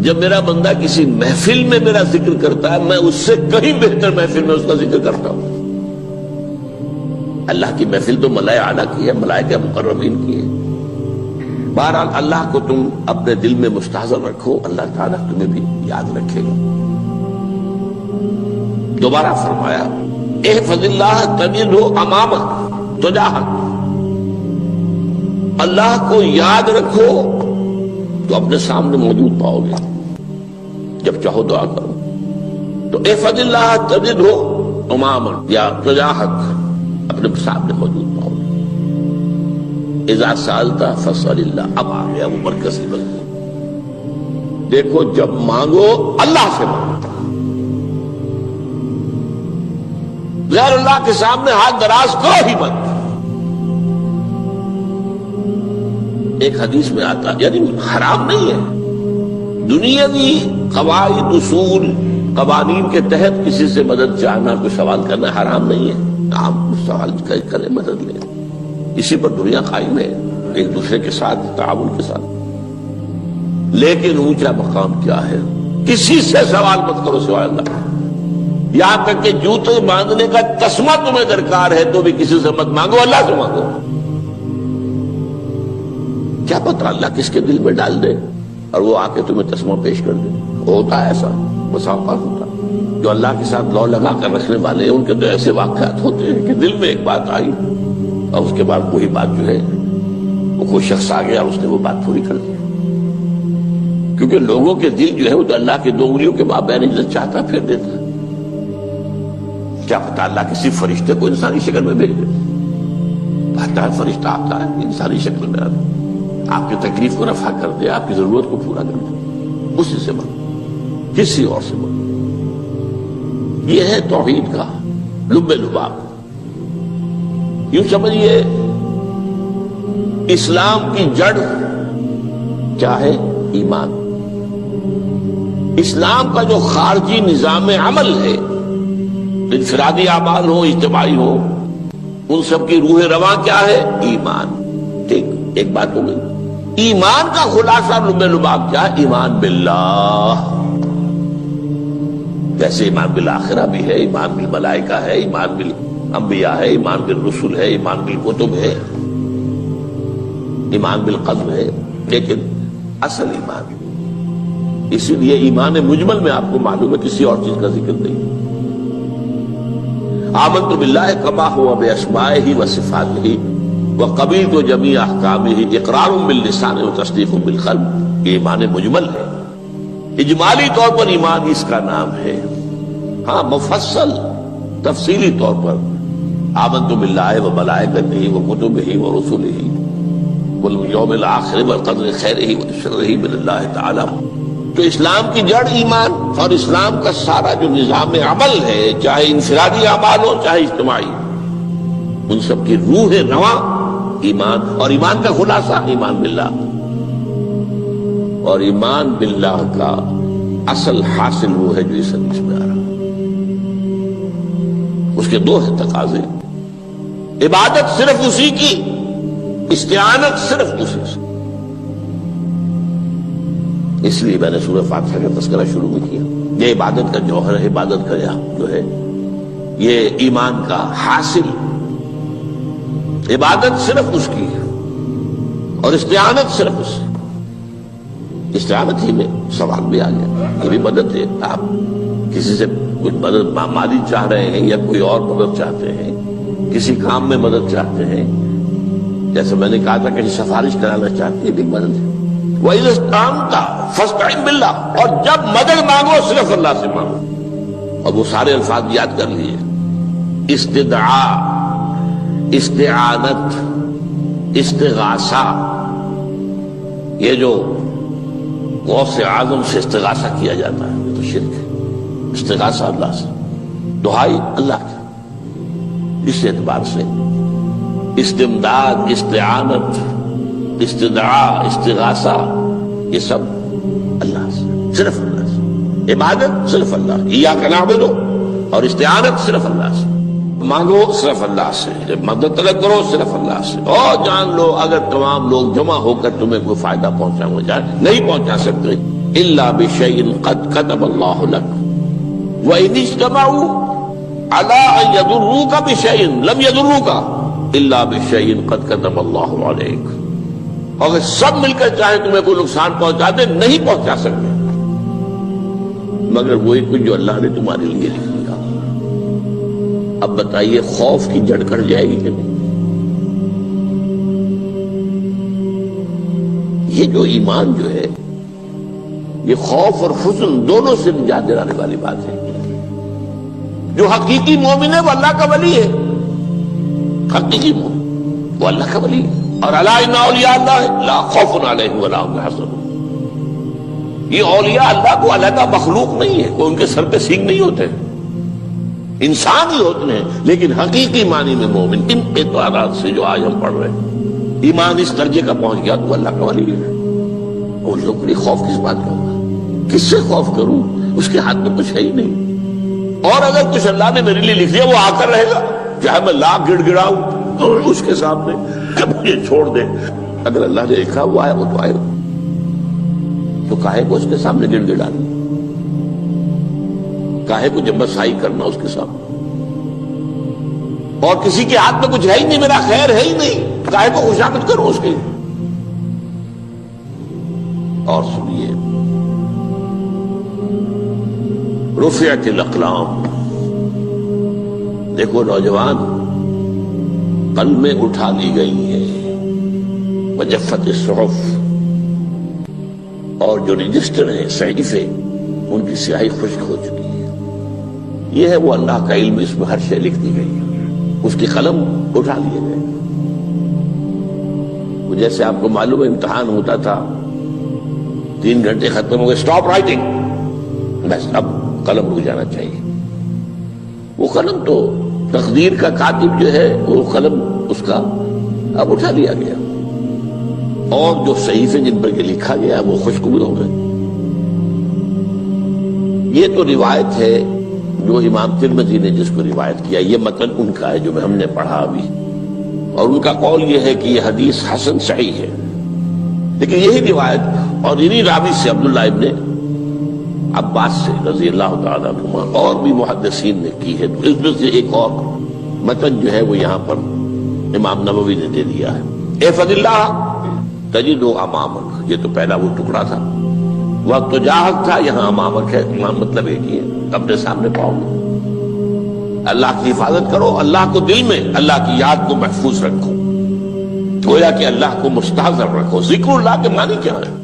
جب میرا بندہ کسی محفل میں میرا ذکر کرتا ہے میں اس سے کہیں بہتر محفل میں اس کا ذکر کرتا ہوں۔ اللہ کی محفل تو ملائکہ اعلیٰ کی ہے، ملائکہ مقربین کی ہے۔ بہرحال اللہ کو تم اپنے دل میں مستحضر رکھو، اللہ تعالیٰ تمہیں بھی یاد رکھے گا۔ دوبارہ فرمایا احفظ اللہ تجدہ امامک تجاہک، اللہ کو یاد رکھو تو اپنے سامنے موجود پاؤ گے، جب چاہو دعا کرو تو احفظ اللہ تجدہ امامک یا تجاہک، اپنے سامنے موجود پاؤ گے۔ اذا سألت فاسأل اللہ، اب آ گیا وہ مرکزی مضمون۔ دیکھو جب مانگو اللہ سے مانگو، غیر اللہ کے سامنے ہاتھ دراز کرو ہی مت۔ ایک حدیث میں آتا یعنی حرام نہیں ہے، دنیاوی قواعد اصول قوانین کے تحت کسی سے مدد چاہنا، کوئی سوال کرنا حرام نہیں ہے، آپ سوال کریں، مدد لیں، اسی پر دنیا قائم ہے، ایک دوسرے کے ساتھ تعاون کے ساتھ۔ لیکن اونچا مقام کیا ہے؟ کسی سے سوال مت کرو سوائے اللہ، یہاں تک کہ جوتے باندھنے کا تسمہ تمہیں درکار ہے تو بھی کسی سے مت مانگو، اللہ سے مانگو۔ کیا پتہ اللہ کس کے دل میں ڈال دے اور وہ آ کے تمہیں تسمہ پیش کر دے۔ ہوتا ہے ایسا، بس اوقات ہوتا ہے۔ جو اللہ کے ساتھ لو لگا کر رکھنے والے ہیں ان کے تو ایسے واقعات ہوتے ہیں کہ دل میں ایک بات آئی اور اس کے بعد وہی بات جو ہے وہ کوئی شخص آ گیا اور اس نے وہ بات پوری کر دی، کیونکہ لوگوں کے دل جو ہے وہ تو اللہ کے دو انگلیوں کے مابین جو چاہتا پھر دیتا ہے۔ کیا پتہ اللہ کسی فرشتے کو انسانی شکل میں بھیج دے، آتا ہے فرشتہ آتا ہے انسانی شکل میں آتا ہے، آپ کی تکلیف کو رفع کر دے، آپ کی ضرورت کو پورا کر دے، اسی سے مانگو، کسی اور سے مانگو۔ یہ ہے توحید کا لب لباب۔ یوں سمجھیے اسلام کی جڑ کیا ہے؟ ایمان۔ اسلام کا جو خارجی نظام عمل ہے، انفرادی اعمال ہو اجتماعی ہو، ان سب کی روح رواں کیا ہے؟ ایمان۔ ٹھیک، ایک بات ہو گئی۔ ایمان کا خلاصہ لب لباب کیا ہے؟ ایمان باللہ۔ جیسے ایمان بالآخرہ بھی ہے، ایمان بالملائکہ ہے، ایمان بالانبیاء ہے، ایمان بالرسل ہے، ایمان بالکتب ہے، ایمان بالقلب ہے، لیکن اصل ایمان، اسی لیے ایمان مجمل میں آپ کو معلوم ہے کسی اور چیز کا ذکر نہیں۔ آمنت باللہ کما ہوا باسمائہ وصفاتہ وقبلت جمیع احکامہ اقرار باللسان وتصدیق بالقلب، یہ ایمان مجمل ہے۔ اجمالی طور پر ایمان اس کا نام ہے، ہاں مفصل تفصیلی طور پر آمنت باللہ وملائکتہ وکتبہ ورسلہ والیوم الآخر والقدر خیرہ وشرہ من اللہ تعالی۔ تو اسلام کی جڑ ایمان، اور اسلام کا سارا جو نظام عمل ہے، چاہے انفرادی اعمال ہو چاہے اجتماعی، ان سب کی روح رواں ایمان، اور ایمان کا خلاصہ ایمان باللہ۔ اور ایمان باللہ کا اصل حاصل وہ ہے جو اس حدیث میں آ رہا ہے۔ اس کے دو ہیں تقاضے، عبادت صرف اسی کی، استعانت صرف اسی سے۔ اس لیے میں نے سورہ فاتحہ کا تذکرہ شروع میں کیا، یہ عبادت کا جوہر ہے، عبادت کا جو ہے یہ ایمان کا حاصل، عبادت صرف اس کی ہے اور استعانت صرف اس سے۔ استعانت ہی میں سوال بھی آ گیا، یہ بھی مدد ہے، آپ کسی سے کچھ مدد مالی چاہ رہے ہیں یا کوئی اور مدد چاہتے ہیں، کسی کام میں مدد چاہتے ہیں، جیسے میں نے کہا تھا کہ سفارش کرانا چاہتے ہیں، بھی مدد ہے۔ وَإِذَا اسْتَعَنْتَ فَاسْتَعِنْ بِاللَّهِ، اور جب مدد مانگو صرف اللہ سے مانگو۔ اور وہ سارے الفاظ یاد کر لیجیے، استدعاء، استعانت، استغاثہ، یہ جو غوث اعظم سے استغاثہ کیا جاتا ہے یہ تو شرک ہے۔ استغاثہ اللہ سے، دعائی اللہ کی، اس اعتبار سے استمداد، استعانت، استدعاء، استغاثہ، یہ سب اللہ سے، صرف اللہ سے۔ عبادت صرف اللہ، ایاک نعبد، اور استعانت صرف اللہ سے، مانگو صرف اللہ سے، مدد طلب کرو صرف اللہ سے۔ اور جان لو اگر تمام لوگ جمع ہو کر تمہیں کوئی فائدہ پہنچانا چاہے نہیں پہنچا سکتے، الا بشيء قد كتب الله لك وان اجتمعوا على ان يضروك بشيء لم يضروك الا بشيء قد كتب الله عليك. اگر سب مل کر چاہے تمہیں کوئی نقصان پہنچا دے نہیں پہنچا سکتے مگر وہی کچھ جو اللہ نے تمہارے لیے لکھ دیا. اب بتائیے خوف کی جڑ کٹ جائے گی کہ نہیں؟ یہ جو ایمان جو ہے یہ خوف اور حزن دونوں سے نجات دلانے والی بات ہے. جو حقیقی مومن ہے وہ اللہ کا ولی ہے. حقیقی مومن وہ اللہ کا ولی ہے. اور الا ان اولیاء اللہ لا خوف علیہم ولا هم يحزنون. یہ اولیاء اللہ کو علیحدہ مخلوق نہیں ہے, کوئی ان کے سر پہ سینگ نہیں ہوتے, انسان ہی ہوتے ہیں. لیکن حقیقی معنی میں مومن ان اعتبارات سے جو آج ہم پڑھ رہے ہیں ایمان اس درجے کا پہنچ گیا تو اللہ کا ولی ہے. ان لوگوں کے خوف کس بات کا ہوگا؟ کس سے خوف کروں؟ اس کے ہاتھ میں کچھ ہے ہی نہیں. اور اگر کچھ اللہ نے میرے لیے لکھ دیا وہ آ کر رہے گا, چاہے میں لاکھ گڑ گڑاؤں تو اس کے سامنے کہ مجھے چھوڑ دے. اگر اللہ نے لکھا وہ آیا وہ تو آئے, تو کاہے کو اس کے سامنے گڑ گڑانا, کاہے کو جمبسائی کرنا اس کے سامنے. اور کسی کے ہاتھ میں کچھ ہے ہی نہیں, میرا خیر ہے ہی نہیں, کاہے کو خوشامد کروں اس کی. اور سنیے, رفعت الاقلام, دیکھو نوجوان, قلمیں اٹھا لی گئی ہیں, وجفت الصحف, اور جو رجسٹر ہیں صحیفے ان کی سیاہی خشک ہو چکی ہے. یہ ہے وہ اللہ کا علم, اس میں ہر شے لکھ دی گئی ہے, اس کی قلم اٹھا لیے گئے. جیسے آپ کو معلوم ہے امتحان ہوتا تھا, 3 گھنٹے ختم ہو گئے, اسٹاپ رائٹنگ, بس اب قلم رک جانا چاہیے. وہ قلم تو تقدیر کا کاتب جو ہے وہ قلم اس کا اب اٹھا لیا گیا, اور جو صحیفے جن پر لکھا گیا وہ خشک بھی ہو گئے. یہ تو روایت ہے جو امام ترمذی نے جس کو روایت کیا, یہ متن ان کا ہے جو ہم نے پڑھا ابھی, اور ان کا قول یہ ہے کہ یہ حدیث حسن صحیح ہے. لیکن یہی روایت اور انہی راوی سے عبداللہ ابن عباس سے رضی اللہ تعالیٰ عنہما اور بھی محدثین نے کی ہے. تو اس میں سے ایک اور متن جو ہے وہ یہاں پر امام نووی نے دے دیا ہے. احفظ اللہ تجدہ امامک, یہ تو پہلا وہ ٹکڑا تھا. وقت جاہد تھا, یہاں امامک ہے, امام مطلب ایک ہی ہے, اپنے سامنے پاؤ گے. اللہ کی حفاظت کرو, اللہ کو دل میں, اللہ کی یاد کو محفوظ رکھو, گویا کہ اللہ کو مستحضر رکھو. ذکر اللہ کے معنی کیا ہے؟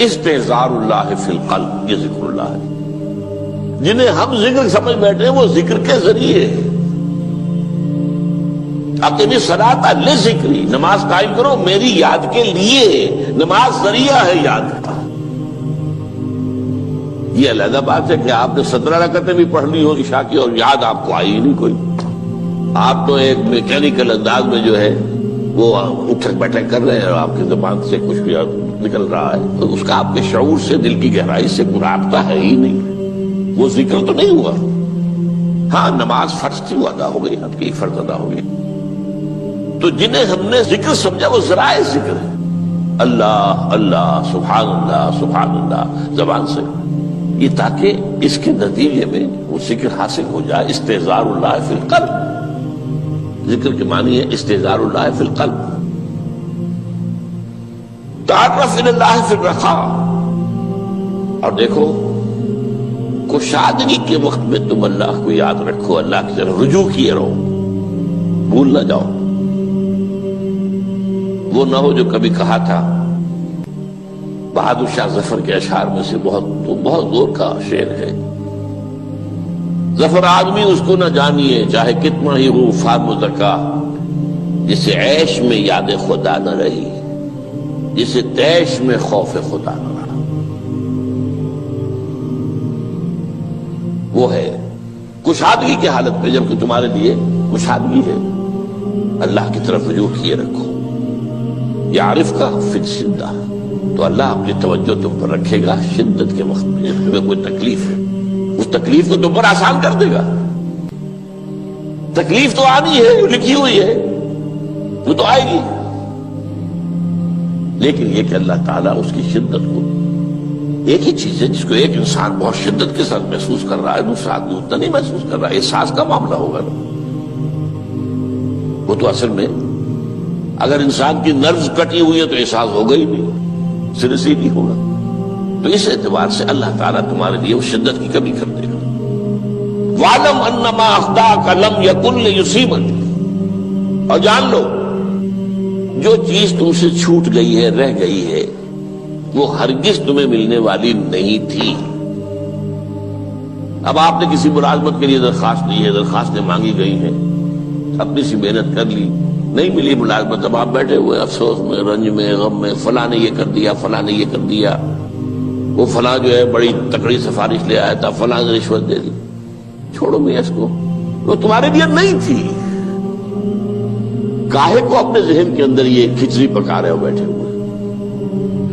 استحضار اللہ فی القلب, یہ ذکر اللہ ہے. جنہیں ہم ذکر سمجھ بیٹھے ہیں وہ ذکر کے ذریعے اقیم الصلاۃ لذکری, نماز قائم کرو میری یاد کے لیے. نماز ذریعہ ہے یاد کا. یہ علیحدہ بات ہے کہ آپ نے 17 رکعتیں بھی پڑھ لی ہو عشاء کی اور یاد آپ کو آئی ہی نہیں کوئی. آپ تو ایک میکینیکل انداز میں جو ہے وہ اٹھک بیٹھک کر رہے ہیں اور آپ کی زبان سے کچھ بھی نکل رہا ہے, تو اس کا آپ کے شعور سے, دل کی گہرائی سے کوئی رابطہ ہے ہی نہیں. وہ ذکر تو نہیں ہوا. ہاں نماز فرض تھی, وہ ادا ہو گئی, آپ کی ایک فرض ادا ہو گئی. تو جنہیں ہم نے ذکر سمجھا وہ ذرائع ذکر ہے. اللہ اللہ, سبحان اللہ سبحان اللہ زبان سے, یہ تاکہ اس کے نتیجے میں وہ ذکر حاصل ہو جائے. استحضار اللہ فی القلب, ذکر کے معنی ہے استحضار اللہ فی القلب. تعرف الی اللہ فی الرخاء, اور دیکھو کشادگی کے وقت میں تم اللہ کو یاد رکھو, اللہ کی طرف رجوع کیے رہو, بھول نہ جاؤ. وہ نہ ہو جو کبھی کہا تھا, بہادر شاہ ظفر کے اشعار میں سے بہت زور کا شعر ہے, ظفر آدمی اس کو نہ جانیے چاہے کتنا ہی ہو فارم زکا, جسے عیش میں یاد خدا نہ رہی, جسے تیش میں خوف خدا نہ رہا. وہ ہے کشادگی کی حالت میں, جبکہ تمہارے لیے کشادگی ہے, اللہ کی طرف رجوع کیے رکھو. یعرف کا فی الشدہ, تو اللہ اپنی توجہ تم پر رکھے گا شدت کے وقت میں, جب تمہیں کوئی تکلیف ہے اس تکلیف کو تم پر آسان کر دے گا. تکلیف تو آنی ہے, لکھی ہوئی ہے, وہ تو آئے گی, لیکن یہ کہ اللہ تعالیٰ اس کی شدت کو ایک ہی چیز ہے جس کو ایک انسان بہت شدت کے ساتھ محسوس کر رہا ہے، دوسرا آدمی اتنا نہیں محسوس کر رہا ہے، احساس کا معاملہ ہوگا نا۔ وہ تو اصل میں اگر انسان کی نروز کٹی ہوئی ہے تو احساس ہوگا ہی نہیں، سرے سے ہی نہیں ہوگا۔ تو اس اعتبار سے اللہ تعالیٰ تمہارے لیے وہ شدت کی کمی کر دے گا۔ وَاعْلَمْ أَنَّ مَا أَخْطَأَكَ لَمْ يَكُنْ لِيُصِيبَكَ، اور جان لو جو چیز تم سے چھوٹ گئی ہے، رہ گئی ہے، وہ ہرگز تمہیں ملنے والی نہیں تھی۔ اب آپ نے کسی ملازمت کے لیے درخواست دی ہے، درخواستیں مانگی گئی ہیں، اپنی سی محنت کر لی، نہیں ملی ملازمت، اب آپ بیٹھے ہوئے افسوس میں، رنج میں، غم میں، فلاں نے یہ کر دیا، فلاں نے یہ کر دیا، وہ فلاں جو ہے بڑی تکڑی سفارش لے آیا تھا، فلاں نے رشوت دے دی۔ چھوڑو میاں اس کو، وہ تمہارے لیے نہیں تھی۔ کاہے کو اپنے ذہن کے اندر یہ کھچڑی پکا رہے ہو بیٹھے ہوئے؟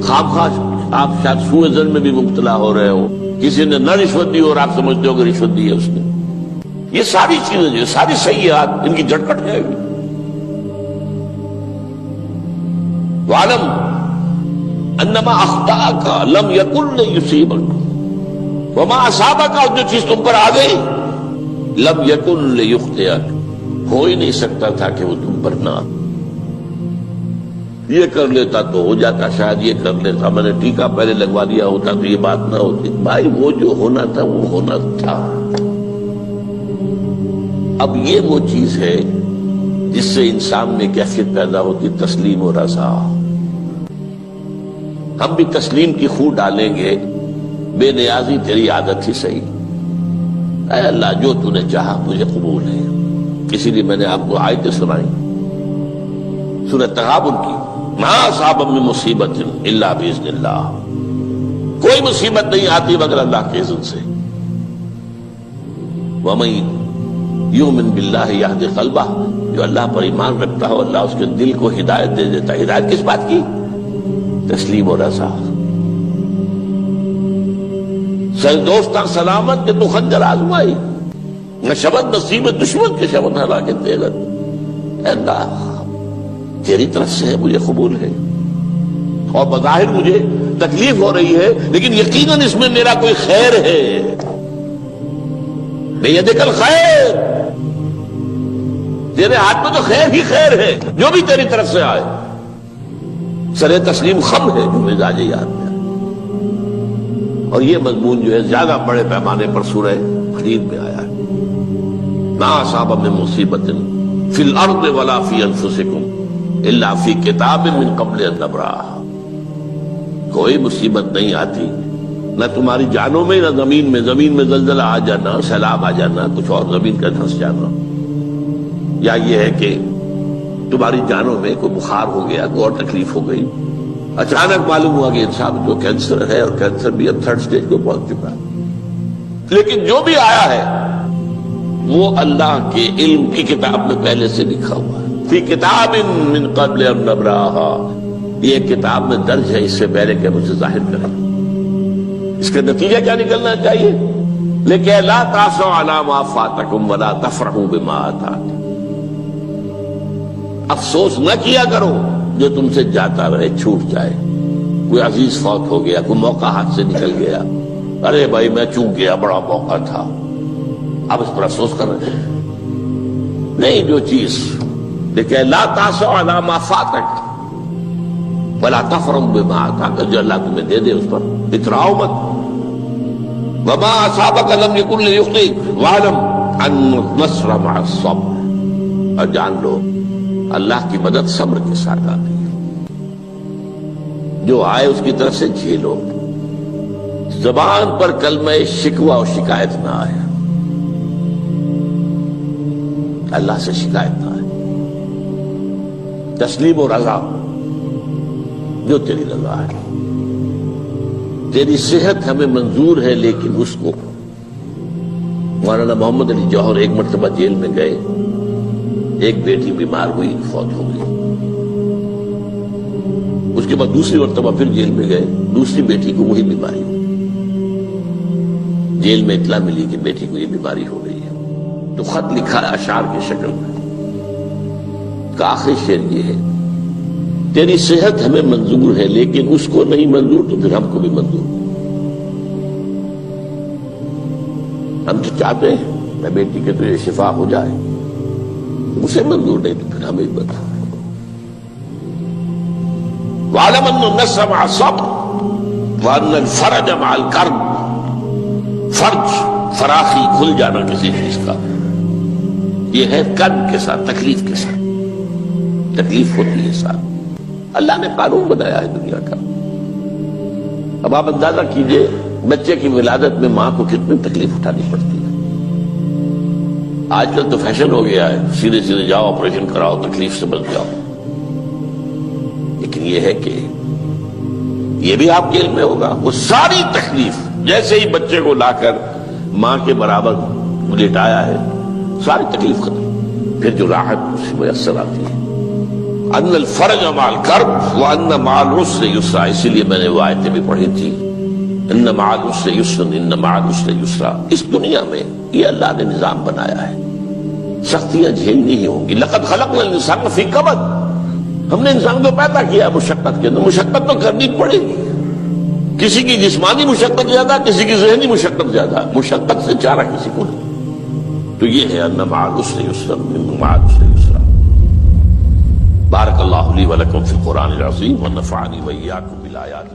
خواہ آپ شاید سوء ظن میں بھی مبتلا ہو رہے ہو، کسی نے نہ رشوت دی اور آپ سمجھتے ہو کہ رشوت دی ہے اس نے۔ یہ ساری چیزیں جو ساری سیئات، ان کی جڑ کٹ جائے گی۔ وَاعْلَمْ أَنَّ مَا أَخْطَأَكَ لَمْ يَكُنْ لِيُصِيبَكَ وَمَا أَصَابَكَ، جو چیز تم پر آ گئی، لَمْ يَكُنْ لِيُخْطِئَكَ، ہو ہی نہیں سکتا تھا کہ وہ تم پر نہ۔ یہ کر لیتا تو ہو جاتا، شاید یہ کر لیتا، میں نے ٹیکا پہلے لگوا دیا ہوتا تو یہ بات نہ ہوتی۔ بھائی وہ جو ہونا تھا وہ ہونا تھا۔ اب یہ وہ چیز ہے جس سے انسان میں کیفیت پیدا ہوتی، تسلیم و رضا۔ ہم بھی تسلیم کی خو ڈالیں گے، بے نیازی تیری عادت ہی صحیح، اے اللہ جو تو نے چاہا مجھے قبول ہے۔ اسی لیے میں نے آپ کو آیتیں سنائی سورہ تغابن کی، ما اصاب من مصیبت الا باذن اللہ، کوئی مصیبت نہیں آتی مگر اللہ کے اذن سے۔ ومن یؤمن باللہ یہد قلبہ، جو اللہ پر ایمان رکھتا ہو اللہ اس کے دل کو ہدایت دے دیتا ہے۔ ہدایت کس بات کی؟ تسلیم و رضا۔ سر دوستاں سلامت کہ تو خنجر آزمائی، نہ شبد نصیب دشمن کے شبد ہلاکت دیگت، اے اللہ تیری طرف سے ہے، مجھے قبول ہے، اور بظاہر مجھے تکلیف ہو رہی ہے لیکن یقیناً اس میں میرا کوئی خیر ہے۔ بیدک الخیر، تیرے ہاتھ میں تو خیر ہی خیر ہے، جو بھی تیری طرف سے آئے۔ سر تسلیم خم ہے جو مزاج یاد میں آئے۔ اور یہ مضمون جو ہے زیادہ بڑے پیمانے پر سورہ حدید میں آیا ہے۔ ما اصاب من مصیبت فی الارض ولا فی انفسکم الا فی کتاب من قبل ان نبرأها، کوئی مصیبت نہیں آتی نہ تمہاری جانوں میں نہ زمین میں، زمین میں زلزلہ آ جانا، سیلاب آ جانا، کچھ اور زمین کا دھنس جانا، یا یہ ہے کہ تمہاری جانوں میں کوئی بخار ہو گیا، کوئی اور تکلیف ہو گئی، اچانک معلوم ہوا کہ انسان کو کینسر ہے اور کینسر بھی اب 3rd سٹیج کو پہنچ چکا ہے، لیکن جو بھی آیا ہے وہ اللہ کے علم کی کتاب میں پہلے سے لکھا ہوا ہے۔ فی کتاب من قبل ان نبرأها، یہ کتاب میں درج ہے اس سے پہلے کہ ہم اسے ظاہر کریں۔ اس کا نتیجہ کیا نکلنا چاہیے؟ لیکن لا تاسوا علی ما فاتکم ولا تفرحوا بما آتاکم، افسوس نہ کیا کرو جو تم سے جاتا رہے، چھوٹ جائے، کوئی عزیز فوت ہو گیا، کوئی موقع ہاتھ سے نکل گیا، ارے بھائی میں چوک گیا، بڑا موقع تھا، اب اس پر افسوس کر رہے ہیں۔ نہیں، جو چیز لیکن لا تاسوا علی ما فاتک ولا تفرحوا بما آتاک، جو اللہ تمہیں دے دے اس پر اتراؤ مت۔ وما اصابک لم یکن لیخطئک واعلم ان النصر مع الصبر، اور جان لو اللہ کی مدد صبر کے ساتھ آتی ہے، جو آئے اس کی طرف سے جھیلو، زبان پر کلمہ شکوہ اور شکایت نہ آئے، اللہ سے شکایت نہ آئے، تسلیم و رضا، جو تیری رضا ہے۔ تیری صحت ہمیں منظور ہے لیکن اس کو، مولانا محمد علی جوہر ایک مرتبہ جیل میں گئے، ایک بیٹی بیمار ہوئی، فوت ہو گئی، اس کے بعد دوسری مرتبہ پھر جیل میں گئے، دوسری بیٹی کو وہی بیماری ہوئی، جیل میں اطلاع ملی کہ بیٹی کو یہ بیماری ہو گئی ہے، تو خط لکھا اشعار کی شکل میں، کا آخری شعر یہ ہے، تیری صحت ہمیں منظور ہے لیکن اس کو نہیں منظور تو پھر ہم کو بھی منظور۔ ہم تو چاہتے ہیں میں بیٹی کے تجھے شفا ہو جائے، اسے منظور نہیں تو پھر ہمیں بتا۔ وَاعْلَمْ أَنَّ النَّصْرَ مَعَ الصَّبْرِ وَأَنَّ الْفَرَجَ مَعَ الْكَرْبِ، فرج فراخی کھل جانا کسی چیز کا یہ ہے کرب کے ساتھ، تکلیف کے ساتھ، تکلیف ہوتی ہے ساتھ۔ اللہ نے قانون بنایا ہے دنیا کا۔ اب آپ اندازہ کیجئے بچے کی ولادت میں ماں کو کتنی تکلیف اٹھانی پڑتی ہے۔ آج کل تو فیشن ہو گیا ہے، سیدھے سیدھے جاؤ آپریشن کراؤ تکلیف سے بچ جاؤ، لیکن یہ ہے کہ یہ بھی آپ کے علم میں ہوگا وہ ساری تکلیف جیسے ہی بچے کو لا کر ماں کے برابر لٹایا ہے ساری تکلیف ختم، پھر جو راحت اس سے میسر آتی ہے۔ ان الفرج مع الکرب وان مع العسر یسرا، اسی لیے میں نے وہ آیتیں بھی پڑھی تھی، ان مع العسر یسرا ان مع العسر یسرا۔ اس دنیا میں یہ اللہ نے نظام بنایا ہے، سختیاں جھیلنی ہی ہوں گی۔ لقد خلقنا الانسان فی کبد، ہم نے انسان کو پیدا کیا مشقت کے اندر، مشقت تو کرنی پڑے گی۔ کسی کی جسمانی مشقت زیادہ، کسی کی ذہنی مشقت زیادہ، مشقت سے چارہ کسی کو نہیں۔ تو یہ ہے ان مع العسر یسرا ان مع العسر یسرا۔ بارک اللہ لی ولکم فی القرآن العظیم ونفعنی وإیاکم بالآیات